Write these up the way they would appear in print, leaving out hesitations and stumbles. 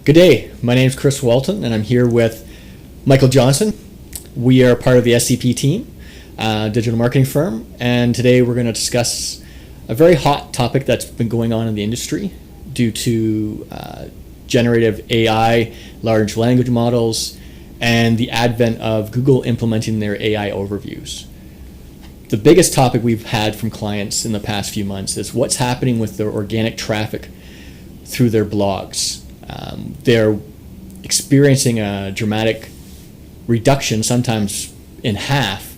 Good day. My name is Chris Walton, and I'm here with Michael Johnson. We are part of the SCP team, digital marketing firm, and today we're going to discuss a very hot topic that's been going on in the industry due to generative AI, large language models, and the advent of Google implementing their AI overviews. The biggest topic we've had from clients in the past few months is what's happening with their organic traffic through their blogs. They're experiencing a dramatic reduction, sometimes in half,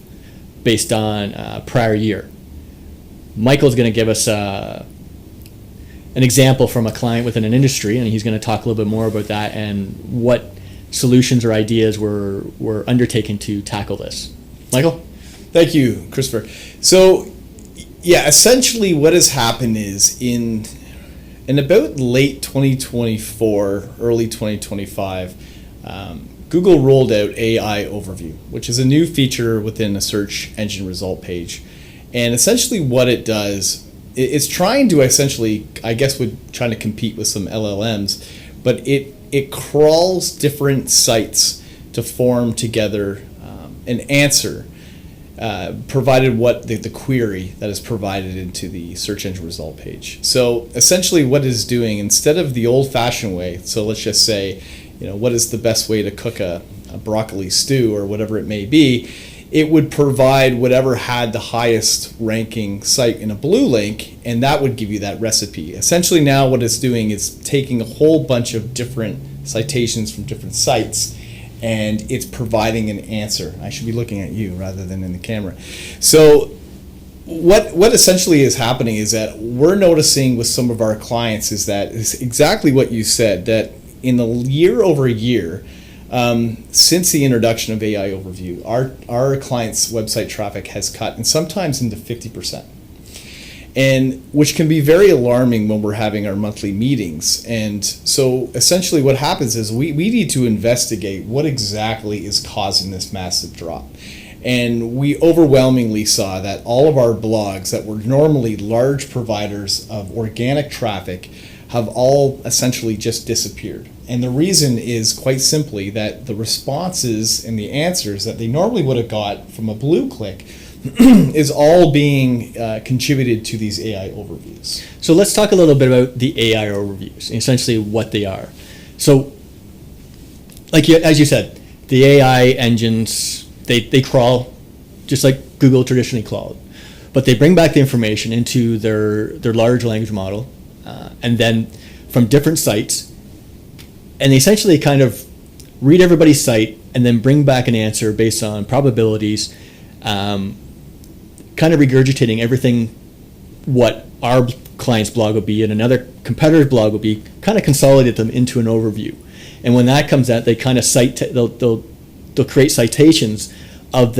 based on prior year. Michael's going to give us an example from a client within an industry, and he's going to talk a little bit more about that and what solutions or ideas we're undertaking to tackle this. Michael? Thank you, Christopher. So, essentially what has happened is in about late 2024, early 2025, Google rolled out AI Overview, which is a new feature within a search engine result page. And essentially what it does, it's trying to essentially, trying to compete with some LLMs, but it crawls different sites to form together an answer, provided what the query that is provided into the search engine result page. So essentially what it's doing, instead of the old-fashioned way, so let's just say, what is the best way to cook a broccoli stew or whatever it may be, it would provide whatever had the highest ranking site in a blue link, and that would give you that recipe. Essentially now what it's doing is taking a whole bunch of different citations from different sites, and it's providing an answer. I should be looking at you rather than in the camera. So what essentially is happening is that we're noticing with some of our clients is that is exactly what you said, that in the year over year, since the introduction of AI Overview, our clients' website traffic has cut, and sometimes into 50%. And which can be very alarming when we're having our monthly meetings. And so essentially what happens is we need to investigate what exactly is causing this massive drop. And we overwhelmingly saw that all of our blogs that were normally large providers of organic traffic have all essentially just disappeared. And the reason is quite simply that the responses and the answers that they normally would have got from a blue click is all being contributed to these AI overviews. So let's talk a little bit about the AI overviews, and essentially what they are. So, as you said, the AI engines, they crawl just like Google traditionally crawled, but they bring back the information into their large language model, and then from different sites, and they essentially kind of read everybody's site and then bring back an answer based on probabilities, kind of regurgitating everything what our client's blog will be and another competitor's blog will be, kind of consolidate them into an overview. And when that comes out, they kind of they'll create citations of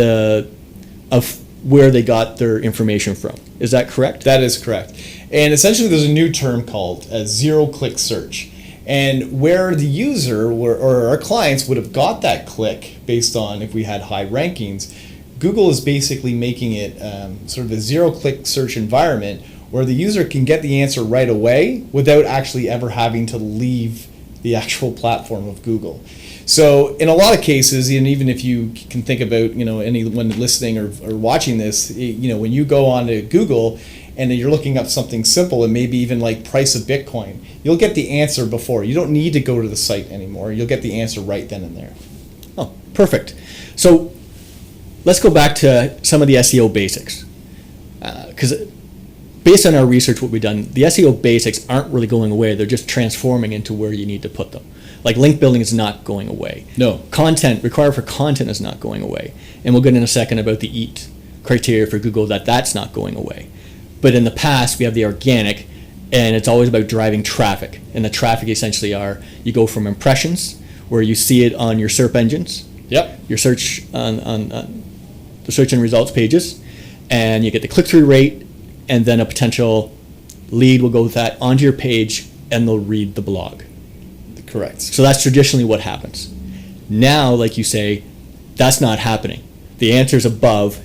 where they got their information from. Is that correct? That is correct. And essentially there's a new term called a zero-click search. And where the user or our clients would have got that click based on if we had high rankings, Google is basically making it sort of a zero-click search environment where the user can get the answer right away without actually ever having to leave the actual platform of Google. So in a lot of cases, and even if you can think about anyone listening or watching this, when you go on to Google and you're looking up something simple and maybe even like price of Bitcoin, you'll get the answer before. You don't need to go to the site anymore. You'll get the answer right then and there. Oh, perfect. So let's go back to some of the SEO basics, because based on our research, what we've done, the SEO basics aren't really going away. They're just transforming into where you need to put them. Like link building is not going away. No. Content, required for content is not going away. And we'll get in a second about the EAT criteria for Google, that's not going away. But in the past, we have the organic, and it's always about driving traffic. And the traffic essentially you go from impressions, where you see it on your SERP engines, your search on the search and results pages, and you get the click-through rate, and then a potential lead will go with that onto your page, and they'll read the blog. Correct. So that's traditionally what happens. Now, like you say, that's not happening. The answer's above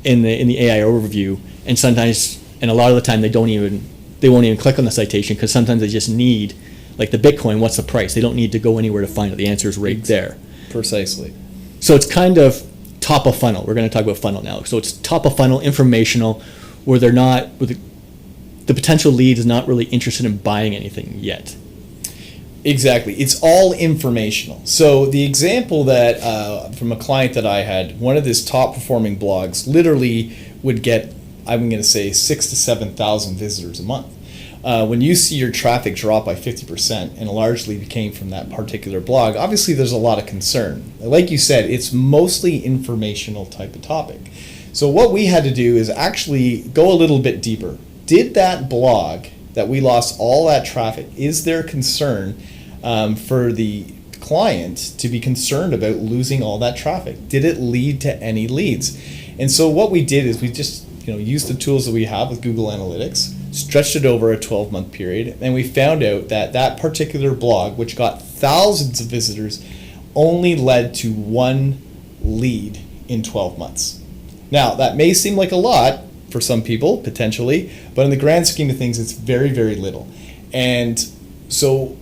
in the AI overview, and sometimes, and a lot of the time, they won't even click on the citation because sometimes they just need like the Bitcoin, what's the price? They don't need to go anywhere to find it. The answer is right there. Precisely. So it's kind of top of funnel. We're going to talk about funnel now. So it's top of funnel, informational, where they're not, where the potential lead is not really interested in buying anything yet. Exactly. It's all informational. So the example that from a client that I had, one of his top performing blogs literally would get, I'm going to say 6,000 to 7,000 visitors a month. When you see your traffic drop by 50% and largely came from that particular blog, obviously there's a lot of concern. Like you said, it's mostly informational type of topic. So what we had to do is actually go a little bit deeper. Did that blog that we lost all that traffic, is there concern for the client to be concerned about losing all that traffic? Did it lead to any leads? And so what we did is we just used the tools that we have with Google Analytics, stretched it over a 12-month period, and we found out that that particular blog, which got thousands of visitors, only led to one lead in 12 months. Now, that may seem like a lot for some people, potentially, but in the grand scheme of things, it's very, very little. And so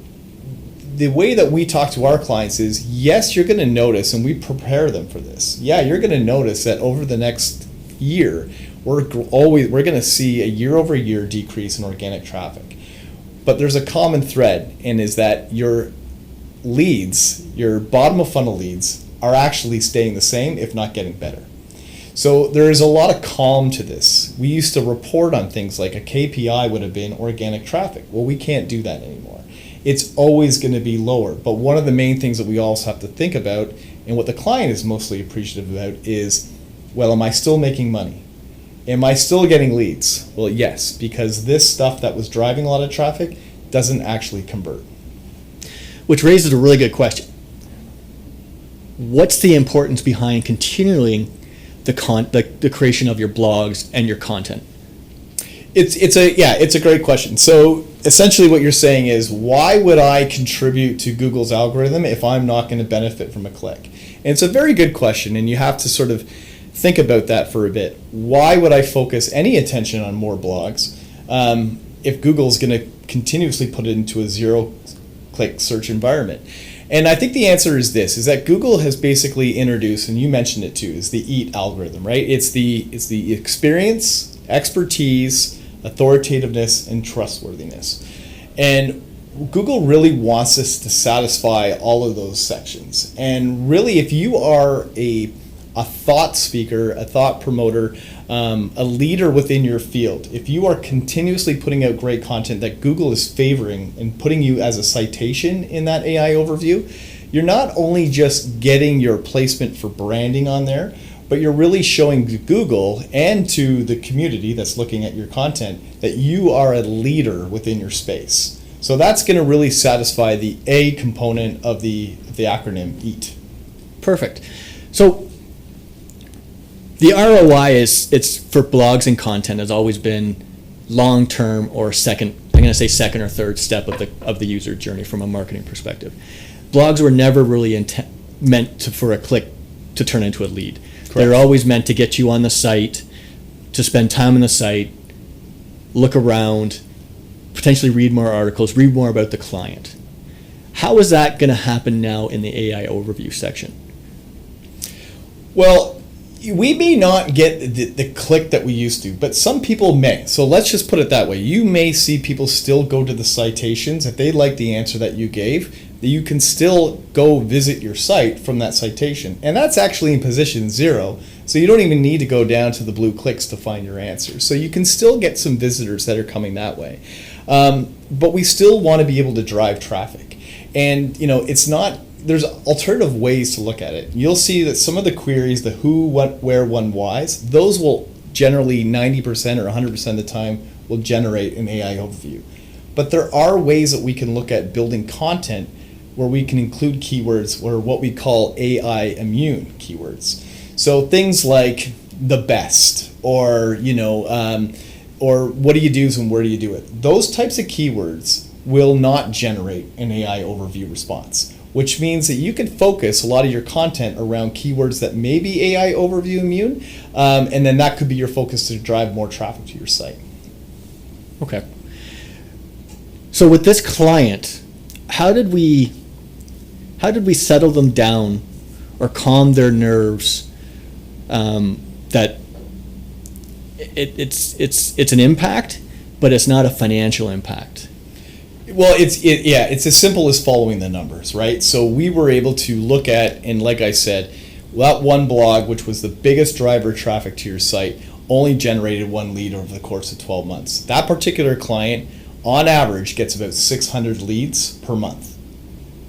the way that we talk to our clients is, yes, you're going to notice, and we prepare them for this. Yeah, you're going to notice that over the next year, we're going to see a year-over-year decrease in organic traffic. But there's a common thread, and is that your leads, your bottom of funnel leads, are actually staying the same, if not getting better. So there is a lot of calm to this. We used to report on things like a KPI would have been organic traffic. Well, we can't do that anymore. It's always going to be lower. But one of the main things that we also have to think about, and what the client is mostly appreciative about, is, well, am I still making money? Am I still getting leads? Well, yes, because this stuff that was driving a lot of traffic doesn't actually convert. Which raises a really good question. What's the importance behind continuing the creation of your blogs and your content? It's a great question. So essentially what you're saying is, why would I contribute to Google's algorithm if I'm not going to benefit from a click? And it's a very good question, and you have to sort of think about that for a bit. Why would I focus any attention on more blogs if Google's going to continuously put it into a zero-click search environment? And I think the answer is this, is that Google has basically introduced, and you mentioned it too, is the EAT algorithm, right? It's the experience, expertise, authoritativeness, and trustworthiness. And Google really wants us to satisfy all of those sections. And really, if you are a thought speaker, a thought promoter, a leader within your field, if you are continuously putting out great content that Google is favoring and putting you as a citation in that AI overview, you're not only just getting your placement for branding on there, but you're really showing to Google and to the community that's looking at your content that you are a leader within your space. So that's going to really satisfy the A component of the acronym EAT. Perfect. So the ROI it's for blogs and content has always been long-term or second. I'm going to say second or third step of the user journey from a marketing perspective. Blogs were never really meant for a click to turn into a lead. Correct. They're always meant to get you on the site, to spend time on the site, look around, potentially read more articles, read more about the client. How is that going to happen now in the AI overview section? Well, we may not get the click that we used to, but some people may. So let's just put it that way. You may see people still go to the citations. If they like the answer that you gave, you can still go visit your site from that citation. And that's actually in position 0. So you don't even need to go down to the blue clicks to find your answer. So you can still get some visitors that are coming that way. But we still want to be able to drive traffic. And, it's not, there's alternative ways to look at it. You'll see that some of the queries, the who, what, where, when, whys, those will generally 90% or 100% of the time will generate an AI overview. But there are ways that we can look at building content where we can include keywords or what we call AI immune keywords. So things like the best, or or what do you do and where do you do it? Those types of keywords will not generate an AI overview response, which means that you can focus a lot of your content around keywords that may be AI overview immune, and then that could be your focus to drive more traffic to your site. Okay. So with this client, how did we settle them down or calm their nerves, that it's an impact, but it's not a financial impact? Well, it's as simple as following the numbers, right? So we were able to look at, and like I said, that one blog, which was the biggest driver of traffic to your site, only generated one lead over the course of 12 months. That particular client, on average, gets about 600 leads per month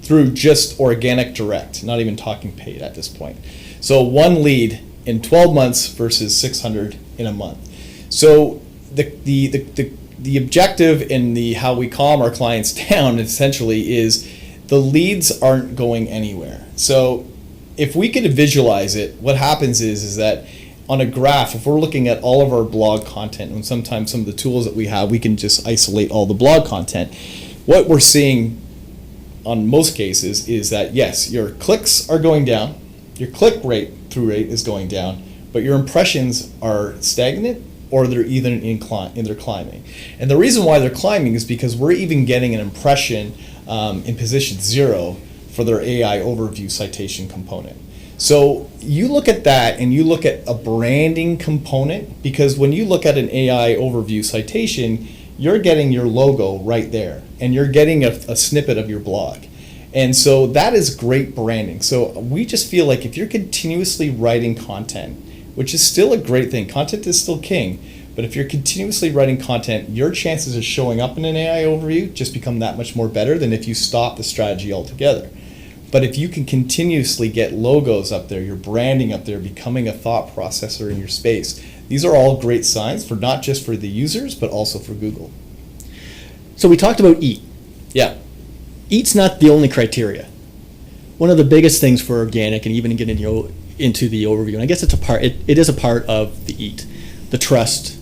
through just organic direct, not even talking paid at this point. So one lead in 12 months versus 600 in a month. So the objective in the how we calm our clients down essentially is the leads aren't going anywhere. So if we could visualize it, what happens is that on a graph, if we're looking at all of our blog content, and sometimes some of the tools that we have, we can just isolate all the blog content. What we're seeing on most cases is that yes, your clicks are going down, your click rate, through rate is going down, but your impressions are stagnant, or they're even they're climbing. And the reason why they're climbing is because we're even getting an impression in position 0 for their AI overview citation component. So you look at that and you look at a branding component, because when you look at an AI overview citation, you're getting your logo right there and you're getting a snippet of your blog. And so that is great branding. So we just feel like if you're continuously writing content, which is still a great thing, content is still king, but if you're continuously writing content, your chances of showing up in an AI overview just become that much more better than if you stop the strategy altogether. But if you can continuously get logos up there, your branding up there, becoming a thought processor in your space, these are all great signs for not just for the users, but also for Google. So we talked about EAT. Yeah. EAT's not the only criteria. One of the biggest things for organic, and even getting into the overview, and I guess it is a part of the EAT, the trust,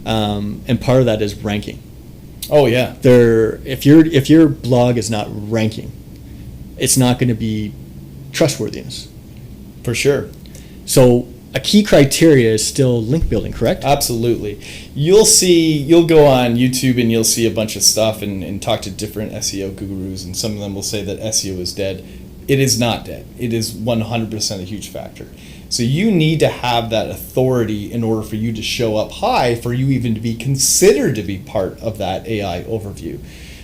and part of that is ranking. Oh yeah. If your blog is not ranking, it's not going to be trustworthiness. For sure. So a key criteria is still link building, correct? Absolutely. You'll go on YouTube and you'll see a bunch of stuff and talk to different SEO gurus, and some of them will say that SEO is dead. It is not dead. It is 100% a huge factor. So you need to have that authority in order for you to show up high, for you even to be considered to be part of that AI overview.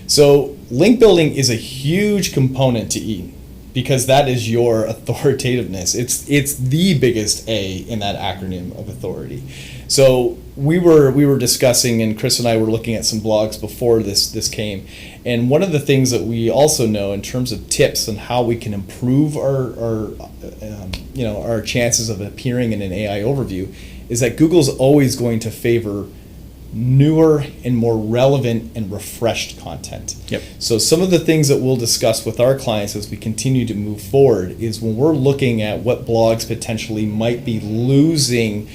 So link building is a huge component to EAT, because that is your authoritativeness. It's the biggest A in that acronym of authority. So we were discussing, and Chris and I were looking at some blogs before this came, and one of the things that we also know in terms of tips on how we can improve our chances of appearing in an AI overview is that Google's always going to favor newer and more relevant and refreshed content. Yep. So some of the things that we'll discuss with our clients as we continue to move forward is when we're looking at what blogs potentially might be losing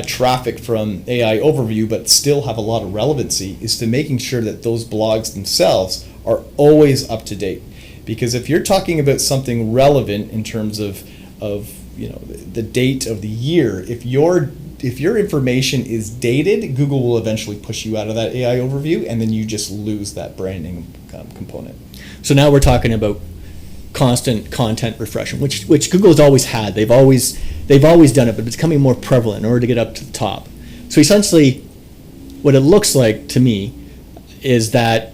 traffic from AI overview but still have a lot of relevancy, is to making sure that those blogs themselves are always up to date. Because if you're talking about something relevant in terms of the date of the year, if your information is dated, Google will eventually push you out of that AI overview, and then you just lose that branding component. So now we're talking about constant content refreshing, which Google's always had. They've always done it, but it's becoming more prevalent in order to get up to the top. So essentially, what it looks like to me is that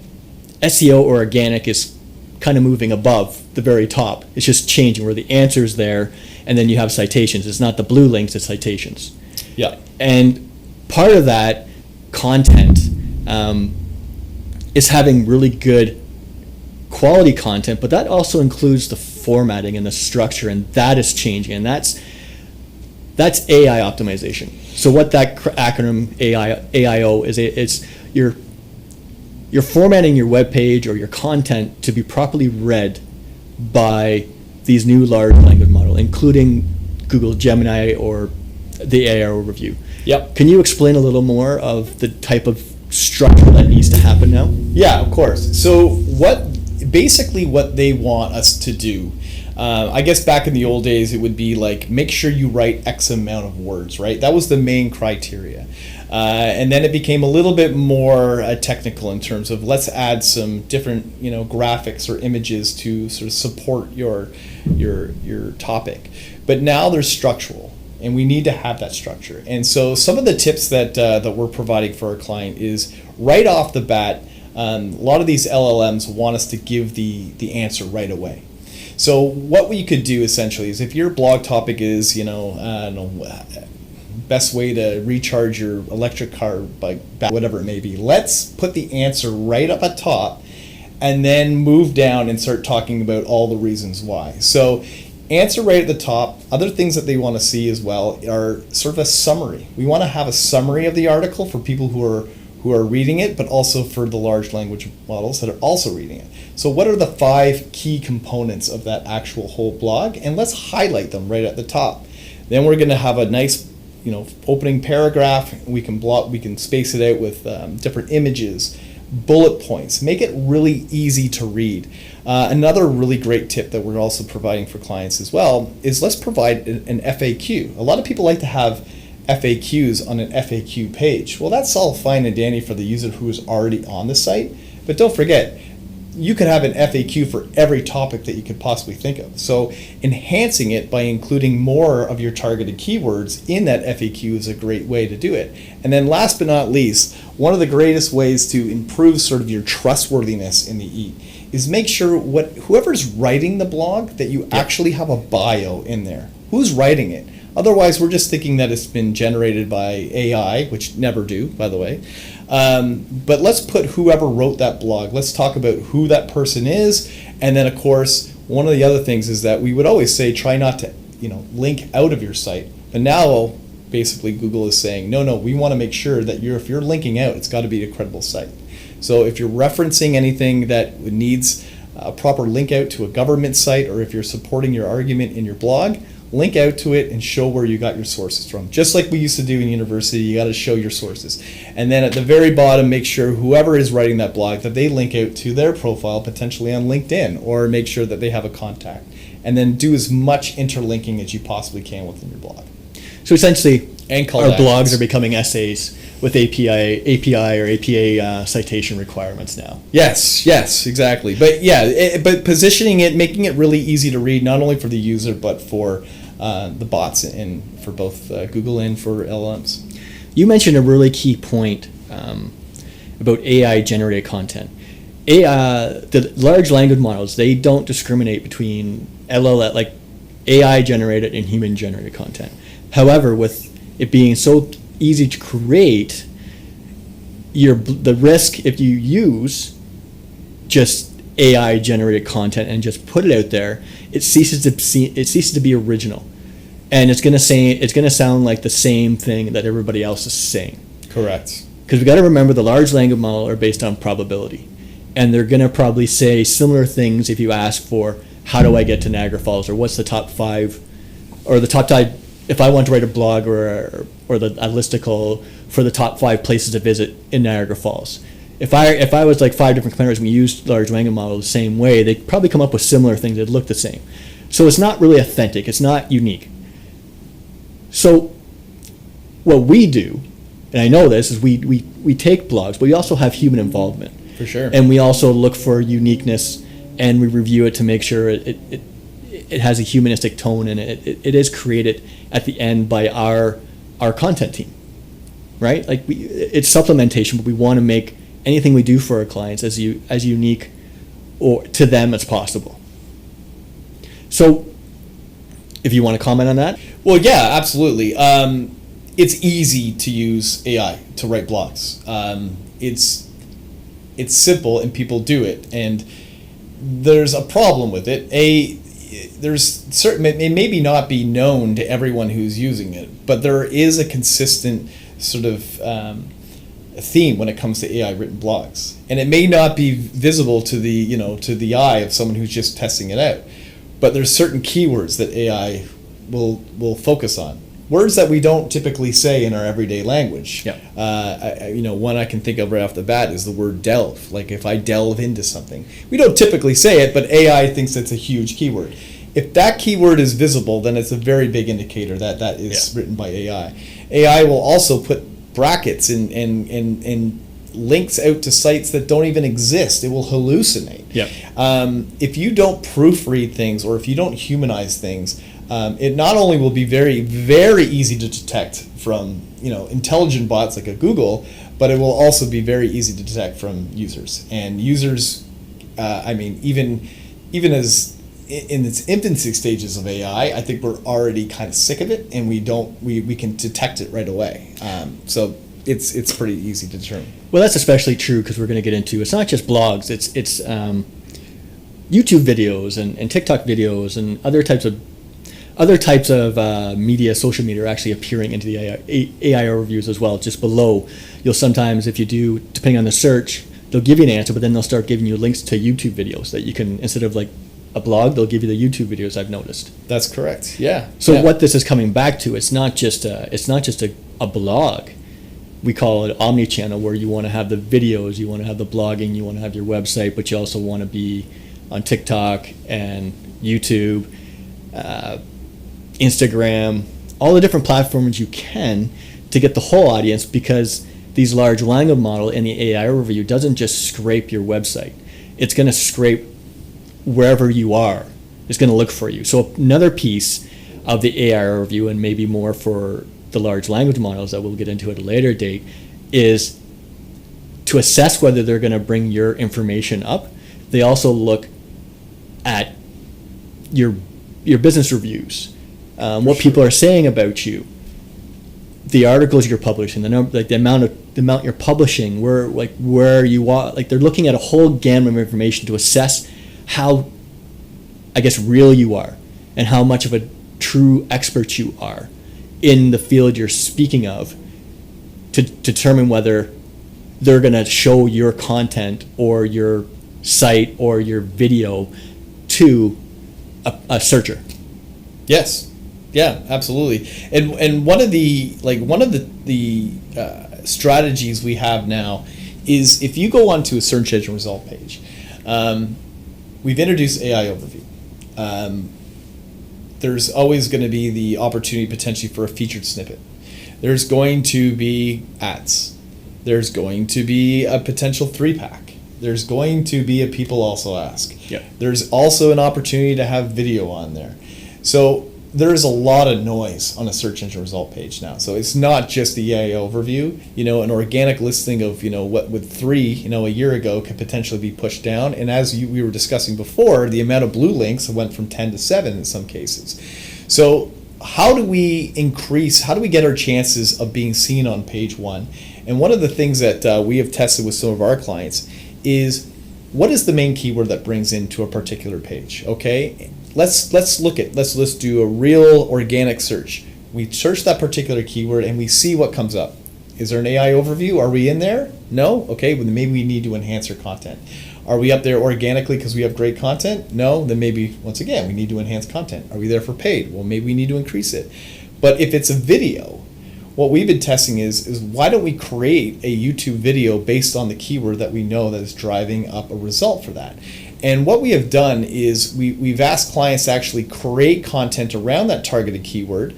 SEO or organic is kind of moving above the very top. It's just changing where the answer is there, and then you have citations. It's not the blue links, it's citations. Yeah. And part of that content is having really good quality content, but that also includes the formatting and the structure, and that is changing, and that's AI optimization. So what that acronym AIO is, it's you're formatting your web page or your content to be properly read by these new large language models, including Google Gemini or the AI overview. Yep. Can you explain a little more of the type of structure that needs to happen now? Yeah, of course. So what they want us to do I guess back in the old days, it would be like, make sure you write X amount of words, right? That was the main criteria. And then it became a little bit more technical in terms of, let's add some different, graphics or images to sort of support your topic. But now there's structural, and we need to have that structure. And so some of the tips that we're providing for our client is, right off the bat, a lot of these LLMs want us to give the answer right away. So what we could do essentially is, if your blog topic is, best way to recharge your electric car, by whatever it may be, let's put the answer right up at top and then move down and start talking about all the reasons why. So answer right at the top. Other things that they want to see as well are sort of a summary. We want to have a summary of the article for people who are reading it, but also for the large language models that are also reading it. So what are the 5 key components of that actual whole blog? And let's highlight them right at the top. Then we're going to have a nice opening paragraph. We can space it out with different images, bullet points, make it really easy to read. Another really great tip that we're also providing for clients as well is, let's provide an FAQ. A lot of people like to have FAQs on an FAQ page. Well, that's all fine and dandy for the user who is already on the site, but don't forget, you could have an FAQ for every topic that you could possibly think of. So enhancing it by including more of your targeted keywords in that FAQ is a great way to do it. And then last but not least, one of the greatest ways to improve sort of your trustworthiness in the is make sure whoever's writing the blog, that you actually have a bio in there. Who's writing it? Otherwise, we're just thinking that it's been generated by AI, which never do, by the way. But let's put whoever wrote that blog. Let's talk about who that person is. And then, of course, one of the other things is that we would always say, try not to link out of your site. But now, basically, Google is saying, no, we want to make sure that if you're linking out, it's got to be a credible site. So if you're referencing anything that needs a proper link out to a government site, or if you're supporting your argument in your blog, link out to it and show where you got your sources from. Just like we used to do in university, you got to show your sources. And then at the very bottom, make sure whoever is writing that blog, that they link out to their profile, potentially on LinkedIn, or make sure that they have a contact. And then do as much interlinking as you possibly can within your blog. So essentially, our blogs actions are becoming essays with API or APA citation requirements now. Yes, exactly. But but positioning it, making it really easy to read, not only for the user, but for the bots, and for both Google and for LLMs. You mentioned a really key point about AI generated content. The large language models, they don't discriminate between like AI generated and human generated content. However, with it being so easy to create, the risk if you use just AI generated content and just put it out there, it ceases to be original, and it's going to sound like the same thing that everybody else is saying. Correct. Because we got to remember, the large language model are based on probability, and they're going to probably say similar things if you ask for, how do I get to Niagara Falls, or what's the top 5, or the top 5. If I want to write a blog or a listicle for the top 5 places to visit in Niagara Falls, if I was like 5 different competitors and we used large language models the same way, they'd probably come up with similar things that look the same. So it's not really authentic. It's not unique. So what we do, and I know this, is we take blogs, but we also have human involvement. For sure. And we also look for uniqueness, and we review it to make sure it has a humanistic tone, and it is created at the end by our content team, right? Like it's supplementation, but we want to make anything we do for our clients as unique or to them as possible. So, if you want to comment on that. Well, yeah, absolutely. It's easy to use AI to write blogs. It's simple, and people do it. And there's a problem with it. It maybe not be known to everyone who's using it, but there is a consistent sort of theme when it comes to AI written blogs, and it may not be visible to the eye of someone who's just testing it out, but there's certain keywords that AI will focus on. Words that we don't typically say in our everyday language. Yeah. One I can think of right off the bat is the word delve. Like if I delve into something, we don't typically say it, but AI thinks it's a huge keyword. If that keyword is visible, then it's a very big indicator that that is written by AI. AI will also put brackets and links out to sites that don't even exist. It will hallucinate. If you don't proofread things, or if you don't humanize things, it not only will be very, very easy to detect from intelligent bots like a Google, but it will also be very easy to detect from users. And users, even as in its infancy stages of AI, I think we're already kind of sick of it, and we can detect it right away. So it's pretty easy to determine. Well, that's especially true because we're going to get into, it's not just blogs, it's YouTube videos and TikTok videos and other types of media, social media are actually appearing into the AI overviews as well. Just below, you'll sometimes, if you do, depending on the search, they'll give you an answer, but then they'll start giving you links to YouTube videos that you can, instead of like a blog, they'll give you the YouTube videos. I've noticed. That's correct. Yeah. So what this is coming back to, it's not just a blog. We call it omni-channel, where you want to have the videos, you want to have the blogging, you want to have your website, but you also want to be on TikTok and YouTube, Instagram, all the different platforms you can to get the whole audience, because these large language model in the AI overview doesn't just scrape your website. It's going to scrape wherever you are. It's going to look for you. So another piece of the AI overview, and maybe more for the large language models that we'll get into at a later date, is to assess whether they're going to bring your information up. They also look at your business reviews, what people are saying about you, the articles you're publishing, the amount you're publishing, where you are. Like, they're looking at a whole gamut of information to assess how, I guess, real you are and how much of a true expert you are in the field you're speaking of, to determine whether they're going to show your content or your site or your video to a searcher. Yes. Yeah, absolutely. And one of the strategies we have now is, if you go onto a search engine result page, we've introduced AI overview. There's always going to be the opportunity potentially for a featured snippet. There's going to be ads. There's going to be a potential 3-pack. There's going to be a people also ask. Yep. There's also an opportunity to have video on there. So there's a lot of noise on a search engine result page now. So it's not just the AI overview. An organic listing of what with 3 a year ago could potentially be pushed down. And as we were discussing before, the amount of blue links went from 10 to 7 in some cases. So how do we get our chances of being seen on page 1? And one of the things that we have tested with some of our clients is, what is the main keyword that brings into a particular page? Okay, let's do a real organic search. We search that particular keyword and we see what comes up. Is there an AI overview? Are we in there? No? Okay, well, then maybe we need to enhance our content. Are we up there organically because we have great content? No? Then maybe, once again, we need to enhance content. Are we there for paid? Well, maybe we need to increase it. But if it's a video, what we've been testing is why don't we create a YouTube video based on the keyword that we know that is driving up a result for that? And what we have done is we've asked clients to actually create content around that targeted keyword.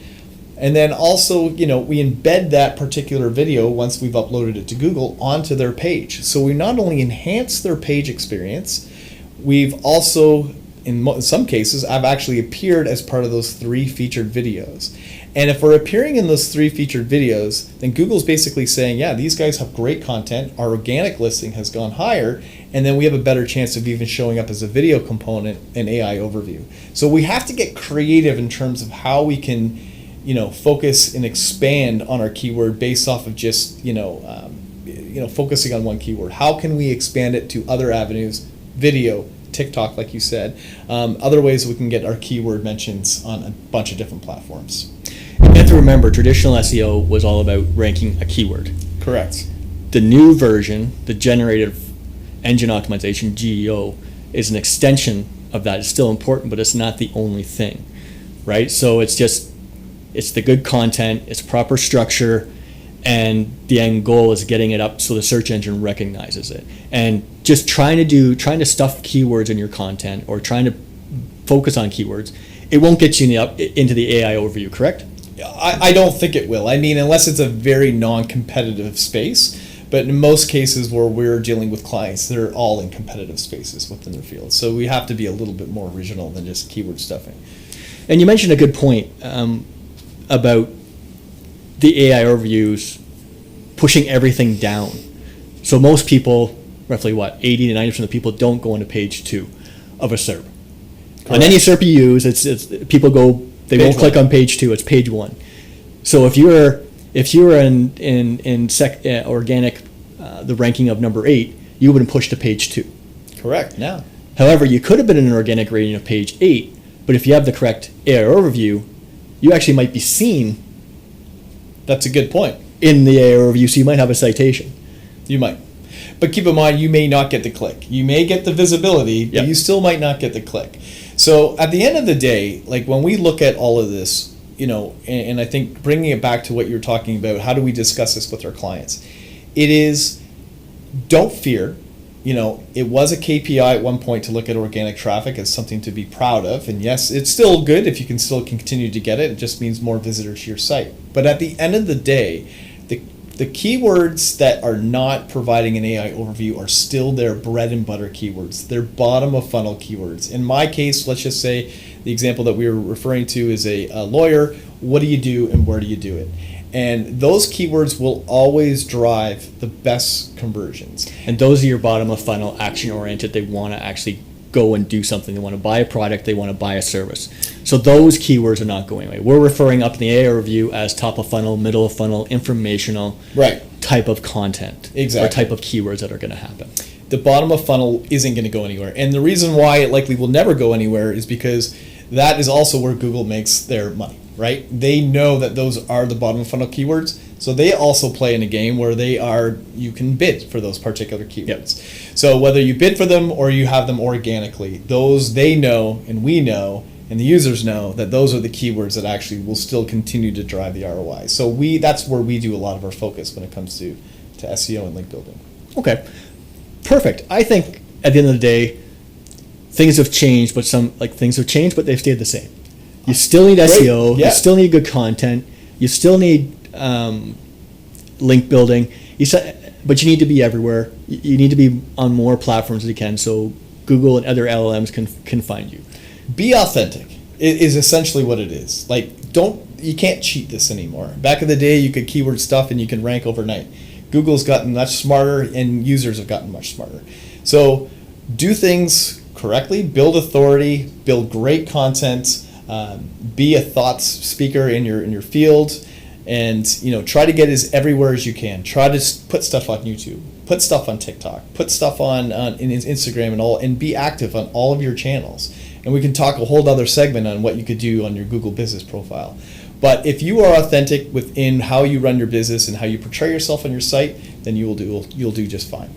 And then also, we embed that particular video, once we've uploaded it to Google, onto their page. So we not only enhance their page experience, we've also, in some cases, I've actually appeared as part of those 3 featured videos. And if we're appearing in those 3 featured videos, then Google's basically saying, yeah, these guys have great content, our organic listing has gone higher, and then we have a better chance of even showing up as a video component in AI overview. So we have to get creative in terms of how we can, focus and expand on our keyword based off of just, focusing on one keyword. How can we expand it to other avenues, video, TikTok, like you said, other ways we can get our keyword mentions on a bunch of different platforms. You have to remember, traditional SEO was all about ranking a keyword. Correct. The new version, the generative engine optimization, GEO, is an extension of that. It's still important, but it's not the only thing, right? So it's the good content, it's proper structure, and the end goal is getting it up so the search engine recognizes it. And just trying to stuff keywords in your content, or trying to focus on keywords, it won't get you into the AI overview, correct? I don't think it will. I mean, unless it's a very non-competitive space. But in most cases where we're dealing with clients, they're all in competitive spaces within their field. So we have to be a little bit more original than just keyword stuffing. And you mentioned a good point about the AI overviews pushing everything down. So most people, roughly 80 to 90% of the people don't go into page 2 of a SERP. Correct. On any SERP you use, it's people go, they won't click on page 2, it's page 1. So if you're in organic, the ranking of number 8, you wouldn't push to page 2. Correct. Yeah. However, you could have been in an organic rating of page 8, but if you have the correct AI overview, you actually might be seen. That's a good point. In the AI overview, so you might have a citation. You might. But keep in mind, you may not get the click. You may get the visibility, but you still might not get the click. So at the end of the day, like when we look at all of this, and I think bringing it back to what you're talking about, how do we discuss this with our clients? It is, don't fear. It was a KPI at one point to look at organic traffic as something to be proud of. And yes, it's still good if you can still continue to get it. It just means more visitors to your site. But at the end of the day, the keywords that are not providing an AI overview are still their bread and butter keywords. They're bottom of funnel keywords. In my case, let's just say the example that we were referring to is a lawyer. What do you do and where do you do it? And those keywords will always drive the best conversions. And those are your bottom of funnel, action oriented. They want to actually go and do something. They want to buy a product. They want to buy a service. So those keywords are not going away. We're referring up in the AI review as top of funnel, middle of funnel, informational type of content. Exactly. Or type of keywords that are going to happen. The bottom of funnel isn't going to go anywhere. And the reason why it likely will never go anywhere is because that is also where Google makes their money, right? They know that those are the bottom of funnel keywords. So they also play in a game where you can bid for those particular keywords. Yep. So whether you bid for them or you have them organically, those they know and we know and the users know that those are the keywords that actually will still continue to drive the ROI. So that's where we do a lot of our focus when it comes to SEO and link building. Okay, perfect. I think at the end of the day, things have changed, but they've stayed the same. You still need SEO. You still need good content. You still need link building. But you need to be everywhere. You need to be on more platforms as you can, so Google and other LLMs can find you. Be authentic. It is essentially what it is. You can't cheat this anymore. Back in the day, you could keyword stuff and you can rank overnight. Google's gotten much smarter and users have gotten much smarter. So do things correctly, build authority, build great content, be a thought speaker in your field, and try to get as everywhere as you can. Try to put stuff on YouTube, put stuff on TikTok, put stuff on in Instagram and be active on all of your channels. And we can talk a whole other segment on what you could do on your Google business profile. But if you are authentic within how you run your business and how you portray yourself on your site, then you'll do just fine.